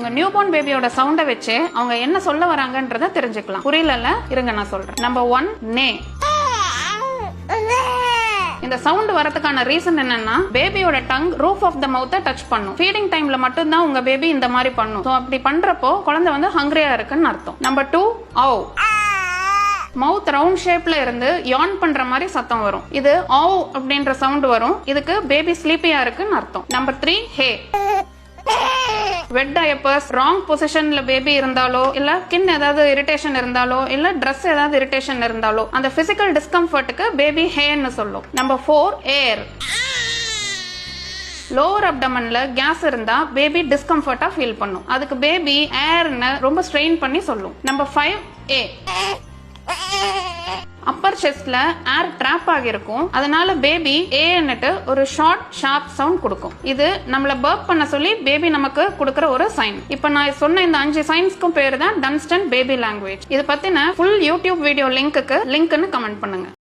உங்க நியூபோர்ன் பேபியோட சவுண்ட வச்சு அவங்க என்ன சொல்ல வராங்கன்றத தெரிஞ்சுக்கலாம். புரியல? இருங்க நான் சொல்றேன். நம்பர் 1 நே. இந்த சவுண்ட் வரதுக்கான ரீசன் என்னன்னா பேபியோட டங் ரூஃப் ஆஃப் த மவுத்தை டச் பண்ணும். ஃபீடிங் டைம்ல மட்டும் தான் உங்க பேபி இந்த மாதிரி பண்ணும். சோ அப்படி பண்றப்போ குழந்தை வந்து ஹங்கிரியா இருக்குன்னு அர்த்தம். நம்பர் 2 ஔ. மவுத் ரவுண்ட் ஷேப்ல இருந்து யான் பண்ற மாதிரி சத்தம் வரும். இது ஔ அப்படின்ற சவுண்ட் வரும். இதுக்கு பேபி ஸ்லீப்பியா இருக்குன்னு அர்த்தம். நம்பர் 3 ஹே. வெட் டயப்பர்ஸ் ராங் பொசிஷன்ல பேபி இருந்தாலோ இல்ல ஸ்கின் ஏதாவது இரிட்டேஷன் இருந்தாலோ இல்ல Dress ஏதாவது இரிட்டேஷன் இருந்தாலோ அந்த பிசிக்கல் டிஸ்கம்ஃபர்ட்டுக்கு பேபி ஹேன்னு சொல்லும். நம்பர் 4 ஏர். லோவர் அப்டமன்ல கேஸ் இருந்தா பேபி டிஸ்கம்ஃபர்ட்டா ஃபீல் பண்ணும். அதுக்கு பேபி ஏர்னு ரொம்ப ஸ்ட்ரெயின் பண்ணி சொல்லும். நம்பர் 5 ஏ. அப்பர் செஸ்ட்ல ஏர் ட்ராப் ஆகிருக்கும். அதனால பேபி ஏன்னுட்டு ஒரு ஷார்ட் ஷார்ப் சவுண்ட் கொடுக்கும். இது நம்மள பர்ப் பண்ண சொல்லி பேபி நமக்கு கொடுக்கிற ஒரு சைன். இப்ப நான் சொன்ன இந்த 5 சைன்ஸ்க்கும் பேரு தான் டன்ஸ்டன் பேபி லாங்குவேஜ். இது பத்தின ஃபுல் யூடியூப் வீடியோ லிங்க்னு கமெண்ட் பண்ணுங்க.